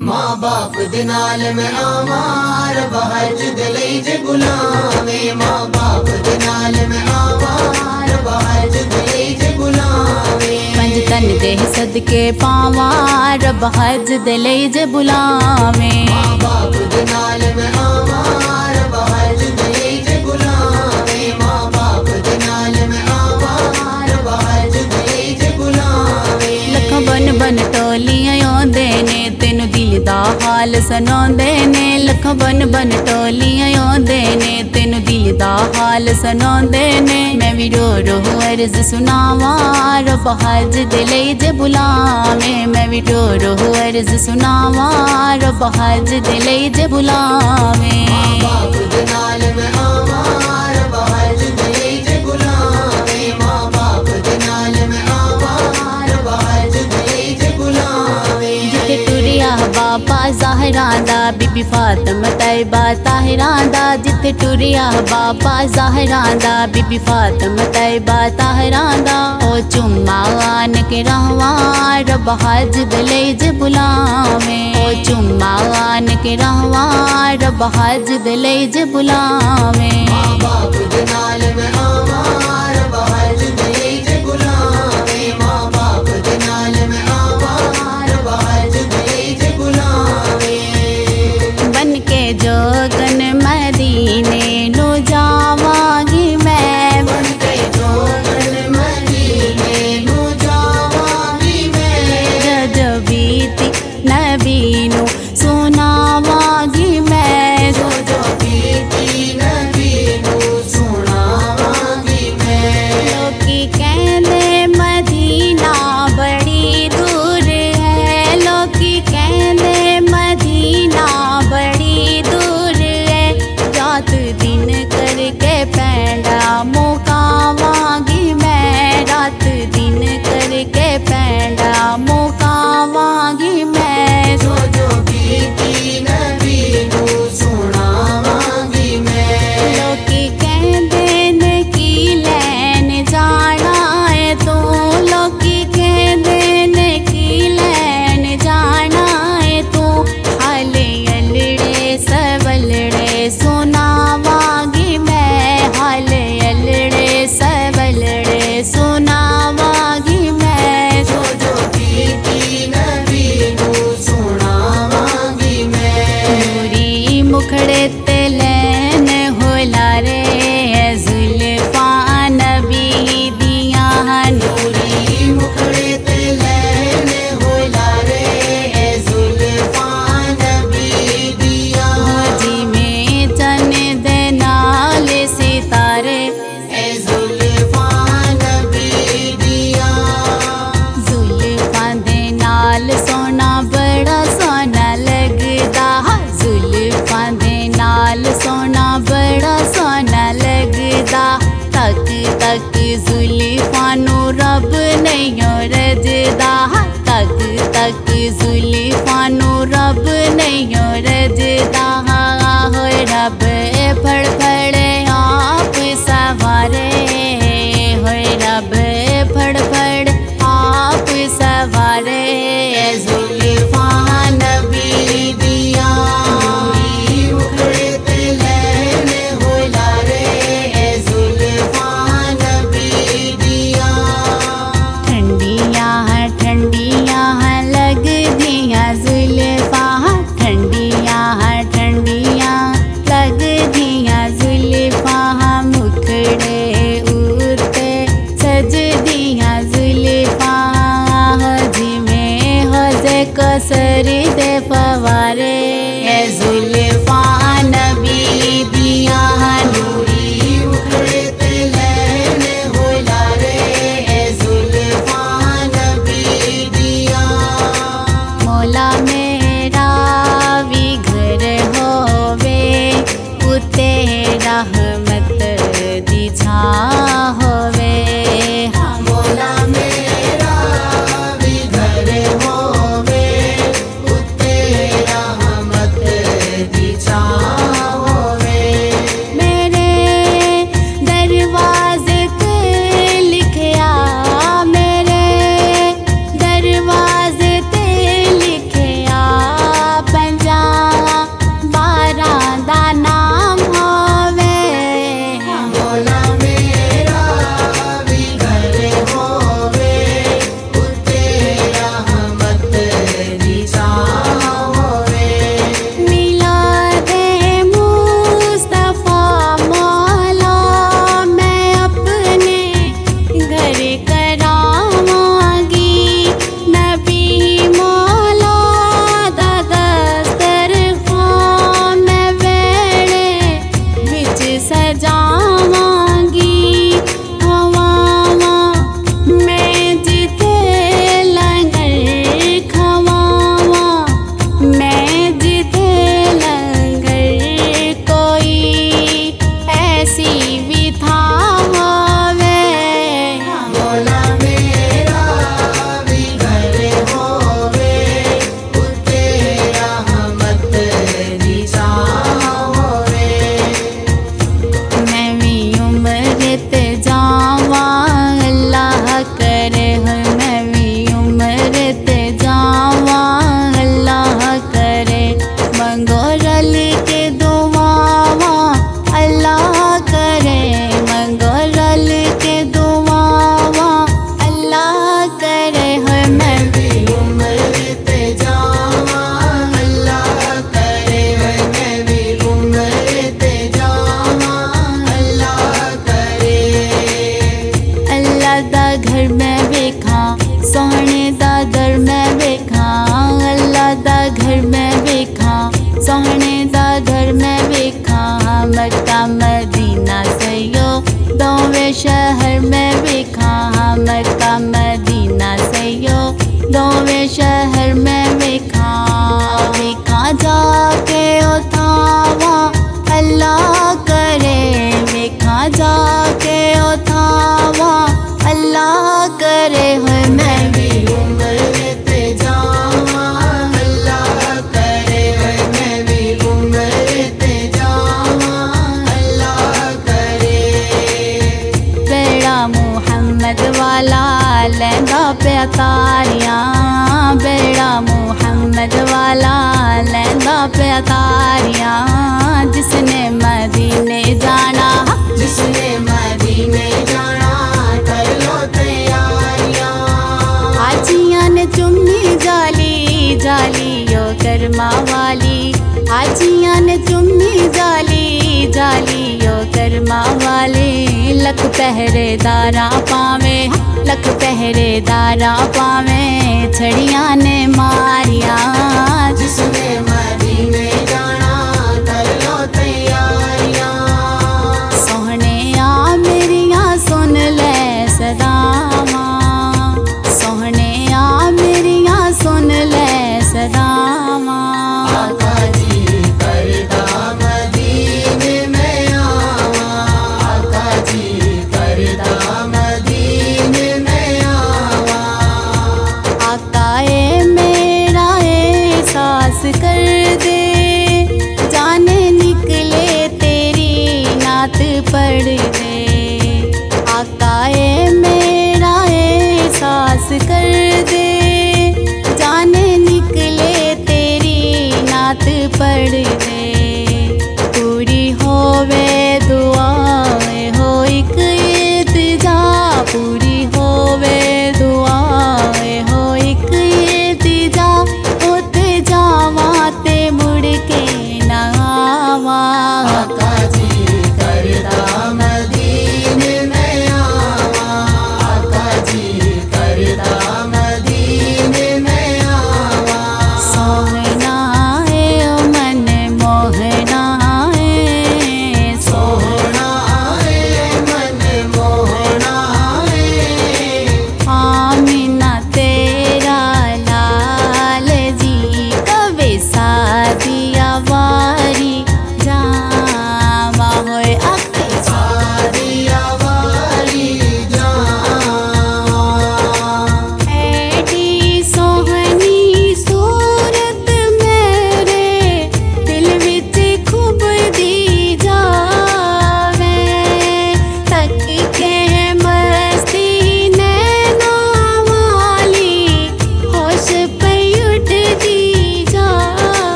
माँ बाप दे नाल मैं आवार बहज दिले जे गुलामे। माँ बाप दे नाल मैं आवार बहज दिले जे गुलामे। पंज तन दे सदके पावार बहज दिले जे बुलावे। माँ बाप दे नाल मैं आवार बहज दिले जे गुलामे। माँ बाप दे नाल मैं आवार बहज दिले जे गुलामे। लख बन बन टोलियां आउंदे ने तेनू दिल दा हाल सुनाउंदे ने। लख बन बन टोलियां आउंदे ने तेनू दिल दा हाल सुनाउंदे ने। मैं भी रो रो अर्ज सुनावां रब हज दिले जे बुलावे। मैं भी रो रो अर्ज सुनावां रब हज दिले जे बुलावे। माँ बाप दे नाल मैं आवार बहज दिले जे गुलामे। माँ बाप दे नाल मैं आवार बहज दिले जे गुलामे। जिथे टुरिया बाबा ज़हरा दा बीबी फातिमा तैयबा ताहिरा दा। जिथे टुरिया बाबा ज़हरा दा बीबी फातिमा तैयबा ताहिरा दा। ओ चुम्मा आन के रहवां रब हज दिले जे बुलावे। ओ चुम्मा आन के रहवां रब हज दिले जे बुलावे। माँ बाप दे नाल मैं आवार बहज दिले जे गुलामे। माँ बाप दे नाल मैं आवार बहज दिले जे गुलामे। बन के जोगन मदीने नु जावांगी मैं। बन के जोगन मदीने नु जावांगी मैं। जद बीती नबी नु सुनावांगी मैं। जो जो बीती नबी नु सुनावांगी मैं। लोकी कहंदे मदीना बड़ी दूर है। लोकी कहंदे मदीना बड़ी दूर है। रात दिन करके पैंडा मुकावांगी मैं। रात दिन करके पैंडा मुकावांगी मैं। जो जो बीती नबी नु सुनावांगी मैं। लोकी कहंदे ने की लैन जाना है तू। लोकी कहंदे ने की लैन जाना है तू। हाले अलड़े सबलड़े सुनावांगी मैं। हाले अलड़े सबलड़े सुनावांगी मैं। जो जो बीती नबी नु सुनावांगी मैं। नूरी मुखड़े ते लैन होला रे जुल्फा नबी दिया। नूरी मुखड़े ते लैन होला रे जुल्फा नबी दिया। जी में चन दे नाल सितारे ए जुल्फा नबी दिया। जुल्फा दे नाल सोना बड़ा सोना लगदा। जुल्फा दे नाल सोना बड़ा सोना लगदा। तक तक जुल्फा नु रब नहीं रजदा। तक तक जुल्फा नु रब नहीं रजदा। हो रब फड़ फड़े आप सवारे। हो रब फड़ फड़ आप सवारे। जुल्फा नबी दिया। नूरी मुखड़े ते लैन होला रे जुल्फा नबी दिया। ठंडियाँ ठंडियाँ लग दिया जुल्फा। ठंडियाँ ठंडियाँ लग दिया जुल्फा। मुखड़े उते सज दिया जुल्फा। जिमें हो जे कसर दे फवारे। जुल्फा नबी दिया। नूरी मुखड़े ते लैन होला रे जुल्फा नबी दिया। मौला मेरा भी घर होवे उते रहमत दी छा होवे। मौला मेरा भी घर होवे उत्ते रहमत दी चाह होवे। मिलादे मुस्तफा मौला मैं अपने घर करावांगी। नबी मौला दा दस्तरखान मैं वेड़े विच सजावांगी। खवावां मैं जिथे लंगर खवावां, मैं जिथे लंगर कोई ऐसी भी था होवे। मौला मेरा भी घर होवे, उत्ते रहमत दी चाह होवे। मैं भी उम्र ते जावां अल्लाह करे है। मैं भी उम्र ते जावां अल्लाह करे। मंगो रल के दुआवां अल्लाह करे। मंगो रल के दुआवां अल्लाह करे है। मैं भी उम्र ते जावां अल्लाह करे है। मैं भी उम्र ते जावां अल्लाह करे। अल्लाह दा घर मैं वेखा, सोहने दा दर मैं वेखा। अल्लाह दा घर मैं वेखा, सोहने दा दर मैं वेखा। मक्का मदीना सयो दोवें शहर मैं वेखा। मक्का मदीना सयो दोवें शहर मैं वेखा। वेखा जाके उठावा अल्लाह करे। वेखा जाके उठावा अल्लाह करे है। मैं भी उम्र ते जावां अल्लाह करे है। मैं भी उम्र ते जावां अल्लाह करे। बेड़ा मुहम्मद वाला लैंदा पे तारियां। बेड़ा मुहम्मद वाला लैंदा पे तारियां। जिसने मदीने जाना, जिसने मदीने जाना कर लो तैयारियां। हाजियां ने चुम्मी जाली जाली यो करमा वाली। हाजियां ने चुम्मी जाली जाली यो करमा वाले। लख पहरेदारा पावे, लख पहरेदारा पावे। छड़ियां ने मारिया। जिसने मदीने जाना कर लो तैयारियां। सोहने आ मेरियां सुन ले सदावां। सोहने आ मेरियां सुन ले सदावां। आका जी करदा मदीने में आवां। आका जी करदा मदीने में आवां। आका ए मेरा ए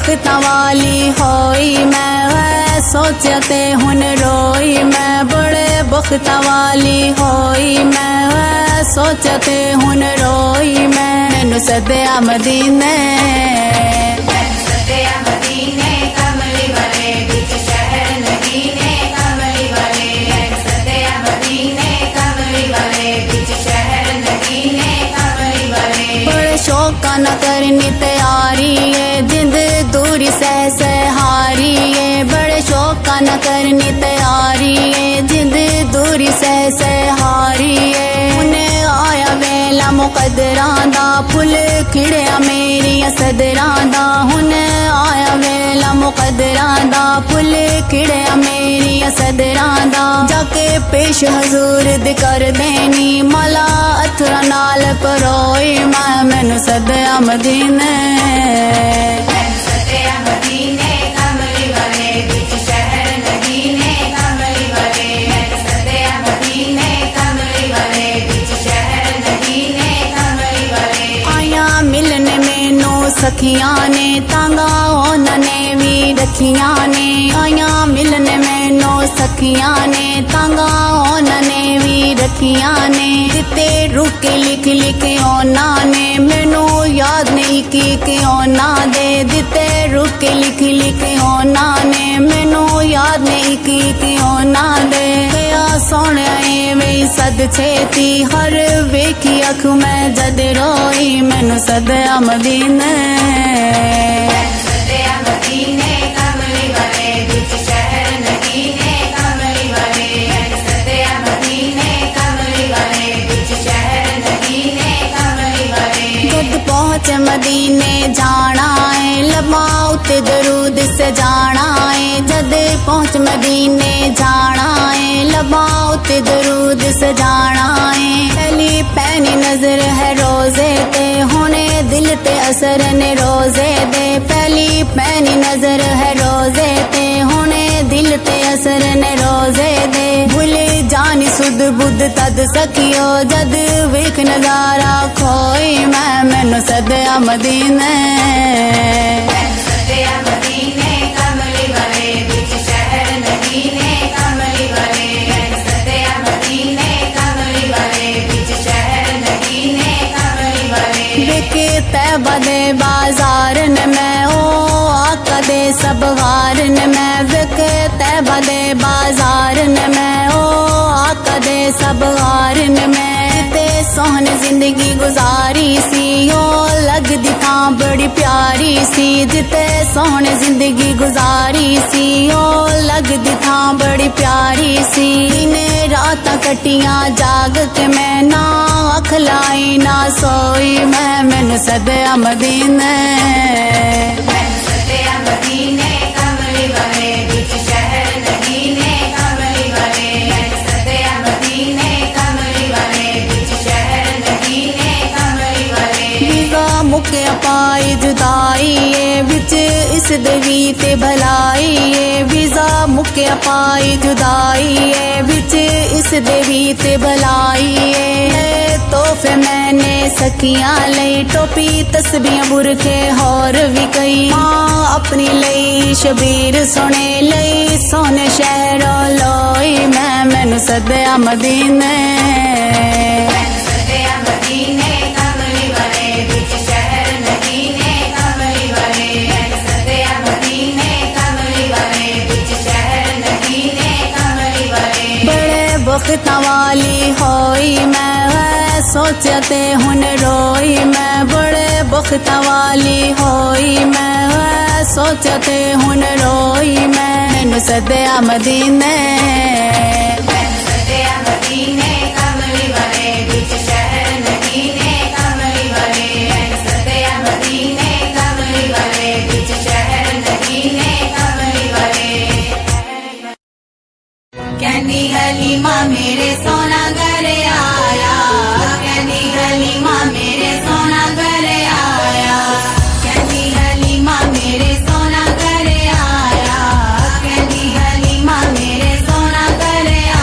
बख्तां वाली होई मैं, सोचते हुन रोई मैं। बड़े बख्तां वाली होई मैं, सोचते हुन रोई मैं। मैनू सद्या मदीने, सद्या मदीने कमली वाले बिच शहर नगीने कमली वाले। सद्या मदीने कमली वाले बिच शहर नगीने कमली वाले। बड़े शौका न करनी तैयारी है, जिंद दूरी सह हारी है। बड़े शौका न करनी तैयारी है, जिंद दूरी सह हारी है। उन्हें आया वेला मुकदरां दा, फुल खिड़िया मेरिया सदरां दा। उन्हें आया वेला मुकदरां दा, फुल खिड़िया मेरिया सदरां दा। जाके पेश हजूर दी कर देनी, मला अथरा नाल परोई मैं। मैनू सद्या मदीने, सद्या मदीने कमली वाले बिच शहर नगीने कमली वाले। सद्या मदीने कमली वाले बिच शहर नगीने कमली वाले। आया मिलने मैनू सखियां ने, तांगा उन्होंने भी रखियां ने। आया मिलने मैनू सखियां ने, तांगा उन्होंने भी रखियां ने। जिते रुके लिख लिख ओना ने, मैनू याद नहीं की ओना दे। जिते रुके लिख लिख ओना ने, मैनू याद नहीं की ओना दे। गया सोने वे सद छेती, हर वेखी अख मैं जद रोई। मैनू सद्या मदीने, सद्या मदीने कमली वाले बिच शहर नगीने कमली वाले। सद्या मदीने कमली वाले बिच शहर नगीने कमली वाले। जद पहुँच मदीने जाना है, लम्मा उते दरूद से जाना है। जद पहुँच मदीने जाना है, लम्मा उते दरूद से जाना है। पहली पैनी नजर है रोजे ते, होने दिल ते असर ने रोजे दे। पहली पैनी नजर है रोजे ते, होने दिल ते असर ने रोजे दे। भूले जानी सुध बुध तद सखियो, जद वेख नजारा खोई मैं। मैनू सद्या मदीने, सद्या मदीने कमली वाले बिच शहर नगीने कमली वाले। सद्या मदीने कमली वाले बिच शहर नगीने कमली वाले। देखे तैबा दे बाजार न मैं, ओ आका दे सब वार न मैं। देखे तैबा दे बाजार न मैं, ओ आका दे सब वार न मैं। ते सोहने जिंदगी गुजारी सी, ओ लगदी थां बड़ी प्यारी सी। जिते सोहने जिंदगी गुजारी सी, ओ लगदी थां बड़ी प्यारी सी। इन्हें रातां कटियां जाग के मैं, ना अख लाई ना सोई मैं। मैनू सद्या मदीने, सद्या मदीने कमली वाले बिच शहर नगीने कमली वाले। सद्या मदीने कमली वाले बिच शहर नगीने कमली वाले। वीज़ा मुके पाई जुदाई है, बिच इस देवी ते भलाई है। वीज़ा मुके पाई जुदाई है, बिच इस देवी ते भलाई है। तोहफे मैंने सखियां लई, टोपी तस्बीहां बुरखे होर भी कई। मां अपनी लई शबीर सोने लई, सोने शहरों लोई मैं। मैनू सद्या मदीने, सद्या मदीने कमली वाले बिच शहर नगीने कमली वाले। सद्या मदीने कमली वाले बिच शहर नगीने कमली वाले। बड़े बख्तां वाली होई मैं, सोचते हुन रोई मैं। बड़े बख्तां वाली होई मैं, सोचते हुन रोई मैं। मैनू सद्या मदीने, सद्या मदीने कमली वाले बिच शहर नगीने कमली वाले। सद्या मदीने कमली वाले बिच शहर नगीने कमली वाले। कहनी हलीमा मेरे सोना घर आया, कहनी हलीमा मेरे सोना घर आया। कहनी हलीमा मेरे सोना घर आया, कहनी हलीमा मेरे सोना घर आया।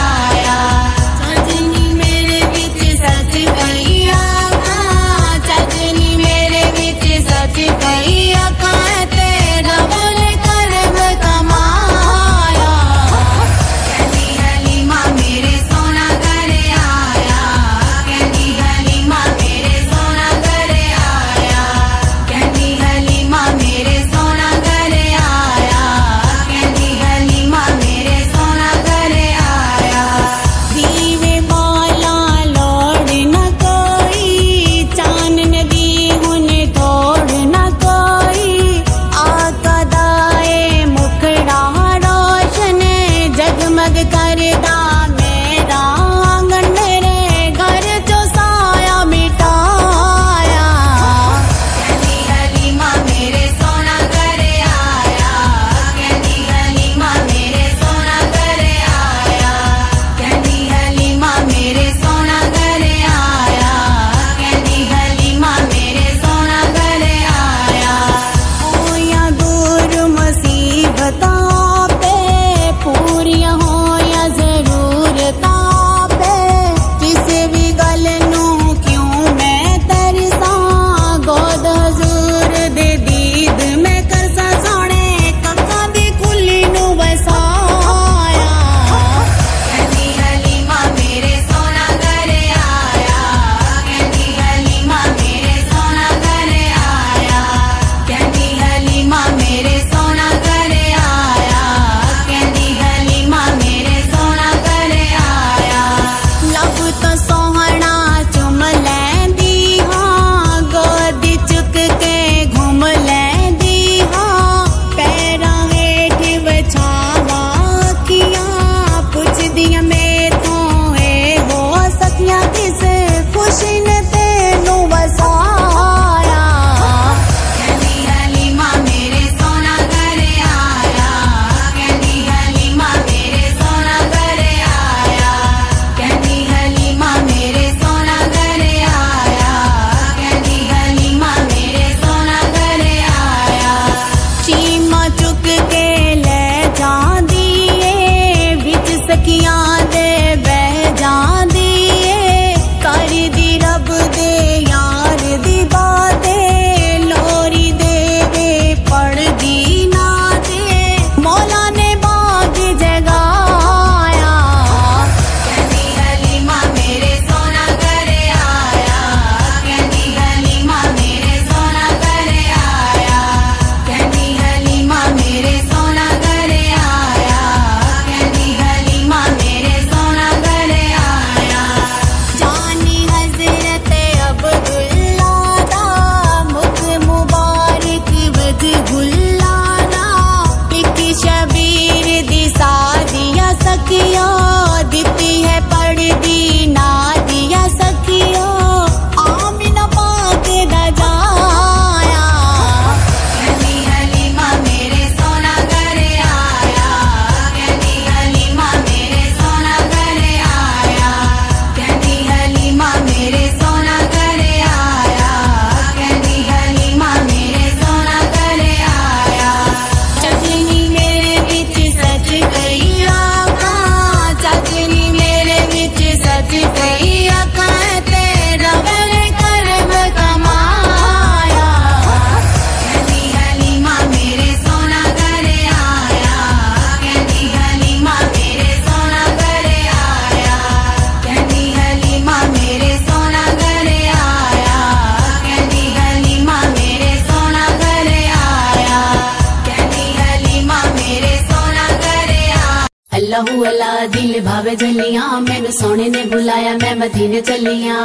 अल्लाहू अल्लाह दिल भावे जलियां, मैनू सोने ने बुलाया मैं मदीने चलियां।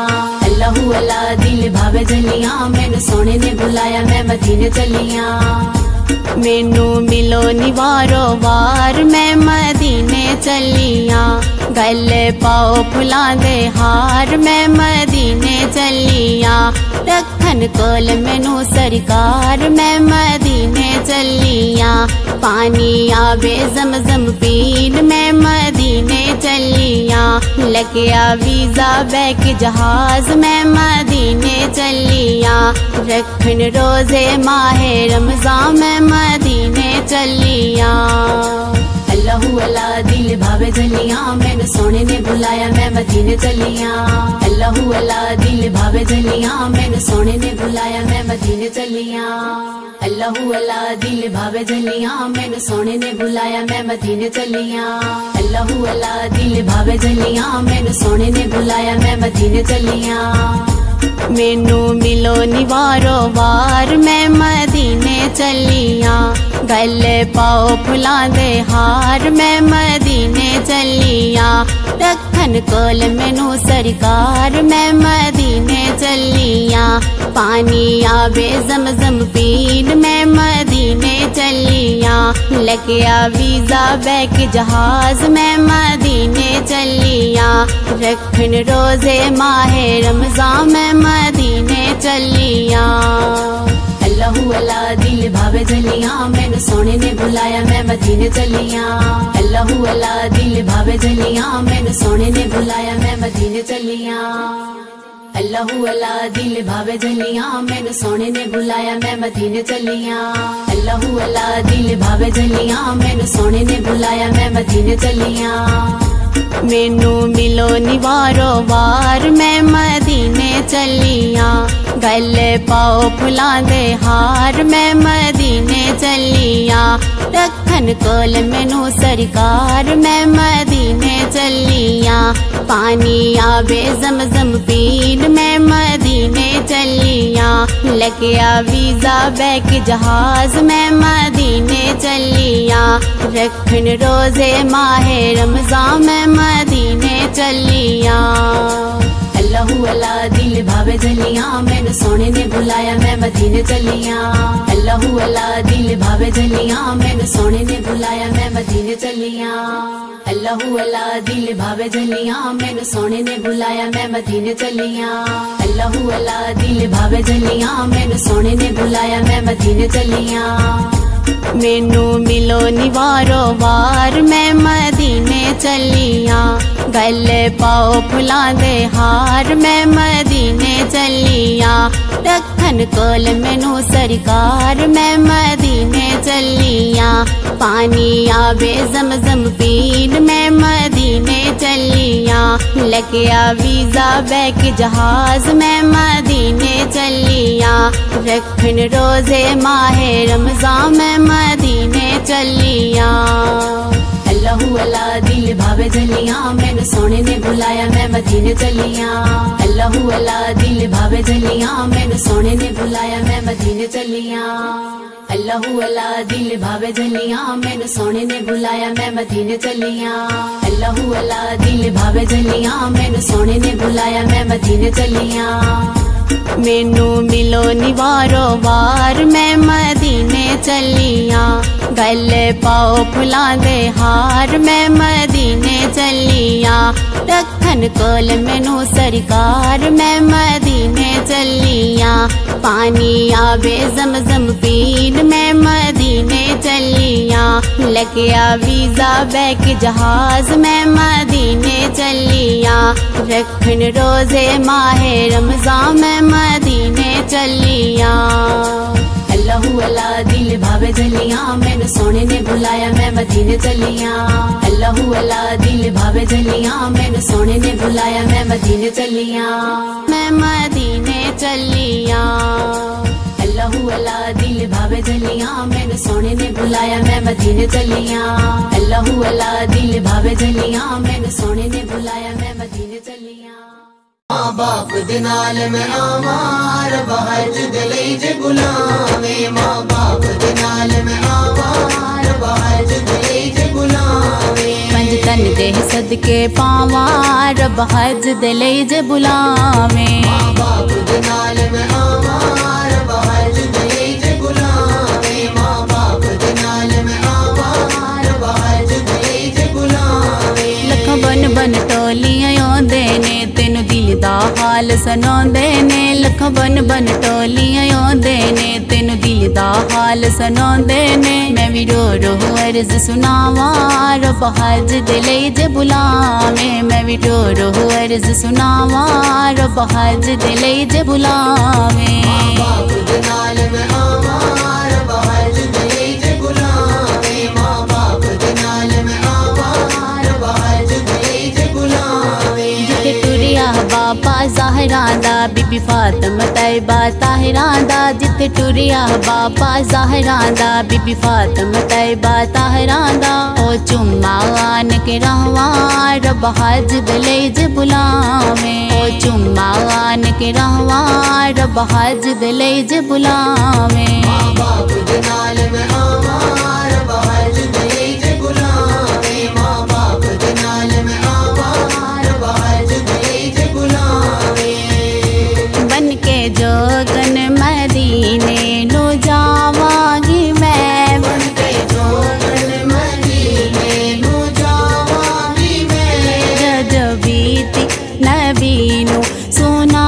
अल्लाहू अल्लाह दिल भावे जलियां, मैनू सोने ने बुलाया मैं मदीने चलियां। मैनू मिलो निवारो वार मैं मदीने चलियां, गले पाओ फुलां दे हार मैं मदीने चलियां। रखन कोल मैनू सरकार मैं मदीने चलियां, पानी आवे जमजम पीन मैं मदीने चलियां। लग्या वीजा बैक जहाज मैं मदीने चलियां, रखन रोजे माहे रमजान मैं मदीने चलियां। अल्लाहू अल्लाह दिल भावे जलियां, मैनू सोने ने बुलाया मैं मदीने चलियां। अल्लाहू अल्लाह दिल भावे जलियां, मैनू सोने ने बुलाया मैं मदीने चलियां। अल्लाहू अल्लाह दिल भावे जलियां, मैनू सोने ने बुलाया मैं मदीने चलियां। अल्लाहू अल्लाह दिल भावे जलियां, मैनू सोने ने बुलाया मैं मदीने चलियां। मैनू मिलो निवारो वार मैं मदीने चलियां, गले पाओ फुलां दे हार मैं मदीने चलियां। रखन कोल मैनू सरकार मैं मदीने चलियां, पानी आवे जमजम पीन मैं मदीने चलियां। लग्या वीजा बैक जहाज मैं मदीने चलियां, रखन रोजे माहे रमजान मैं मदीने चलियां। अल्लाहू अल्लाह दिल भावे जलियां, मैनू सोने ने बुलाया मैं मदीने चलियां। अल्लाहू अल्लाह दिल भावे जलियां, मैनू सोने ने बुलाया मैं मदीने चलियां। अल्लाहू अल्लाह दिल भावे जलियां, मैनू सोने ने बुलाया मैं मदीने चलियां। अल्लाहू अल्लाह दिल भावे जलियां, मैनू सोने ने बुलाया मैं मदीने चलियां। मैनू मिलो निवारो वार मैं मदीने चलियां, गले पाओ फुलां दे हार मैं मदीने चलियां। रखन कोल मैनू सरकार मैं मदीने चलियां, पानी आवे जमजम पीन मैं मदीने चलियां। लग्या वीजा बैक जहाज मैं मदीने चलियां, रखन रोजे माहे रमजान मैं मदीने चलियां। अल्लाहू अल्लाह दिल भावे जलियां, मैनू सोने ने बुलाया मैं मदीने चलियां। अल्लाहू अल्लाह दिल भावे जलियां, मैनू सोने ने बुलाया मैं मदीने चलियां। अल्लाहू अल्लाह दिल भावे जलियां, मैनू सोने ने बुलाया मैं मदीने चलियां। अल्लाहू अल्लाह दिल भावे जलियां, मैनू सोने ने बुलाया मैं मदीने चलियां। मैनू मिलो निवारो वार मैं मदीने चलियां, गले पाओ फुलां दे हार मैं मदीने चलियां। रखन कोल मैनू सरकार मैं मदीने चलियां, पानी आवे जमजम पीन मैं मदीने चलियां। लग्या वीजा बैक जहाज मैं मदीने चलियां, रखन रोजे माहे रमजान मैं मदीने चलियां। अल्लाहू अल्लाह दिल भावे जलियां, मैनू सोने ने बुलाया मैं मदीने चलियां। अल्लाहू अल्लाह दिल भावे जलियां, मैनू सोने ने बुलाया मैं मदीने चलियां। अल्लाहू अल्लाह दिल भावे जलियां, मैनू सोने ने बुलाया मैं मदीने चलियां। अल्लाहू अल्लाह दिल भावे जलियां, मैनू सोने ने बुलाया मैं मदीने चलियां। मैनू मिलो निवारो वार मैं मदीने चलियां, गले पाओ फुलां दे हार मैं मदीने चलियां। रखन कोल मैनू सरकार मैं मदीने चलियां, पानी आवे जमजम पीन मैं मदीने चलियां। लग्या वीजा बैक जहाज मैं मदीने चलियां, रखन रोजे माहे रमजान मैं मदीने चलियां। अल्लाहू अल्लाह दिल भावे जलियां, मैनू सोने ने बुलाया मैं मदीने चलियां। अल्लाहू अल्लाह दिल भावे जलियां, मैनू सोने ने बुलाया मैं मदीने चलियां। मैं मदीने चलियां। अल्लाहू अल्लाह दिल भावे जलियां, मैनू सोने ने बुलाया मैं मदीने चलियां। अल्लाहू अल्लाह दिल भावे जलियां, मैनू सोने ने बुलाया मैं मदीने चलियां। मां बाप दे नाल मैं आवां रब्बा हज दे लई जे गुलामे। मां बाप दे नाल मैं आवां रब्बा हज दे लई जे गुलामे। पंज तन देह सदके पावा रब हज दिले जे बुलावे माँ बाप दे नाल मैं आवा रब हज दिले जे बुलावे माँ बाप दे नाल मैं आवा रब हज दिले जे बुलावे लख बन बन टोलियां आउंदे ने तेनू दिल दा हाल सुनाउंदे ने लख बन बन टोलियां आउंदे ने तेनू दिल दा हाल सुनाउंदे ने मैं भी रो रो अर्ज सुनावा रब हज दिले जे बुलावे मैं भी रो रो अर्ज सुनावा रब हज दिले जे बुलावे माँ बाप दे नाल मैं आवा रब हज दिले जे बुलावे माँ बाप दे नाल मैं आवा रब हज दिले जे बुलावे जिथे टुरिया बाबा ज़हरा दा बीबी फातिमा तैयबा ताहिरा दा जिथे टुरिया बाबा ज़हरा दा बीबी फातिमा तैयबा ताहिरा दा ओ चुम्मा आन के रहवा रब हज दिले जे बुलावे ओ चुम्मा आन के रहवा रब हज दिले जे बुलावे माँ बाप दे नाल मैं आवा रब हज दिले जे बुलावे माँ बाप दे नाल मैं आवा रब हज दिले जे बुलावे बन के जोगन मदीने नु जावांगी मैं बन के जोगन मदीने नु जावांगी मैं जद बीती नबी नु सुना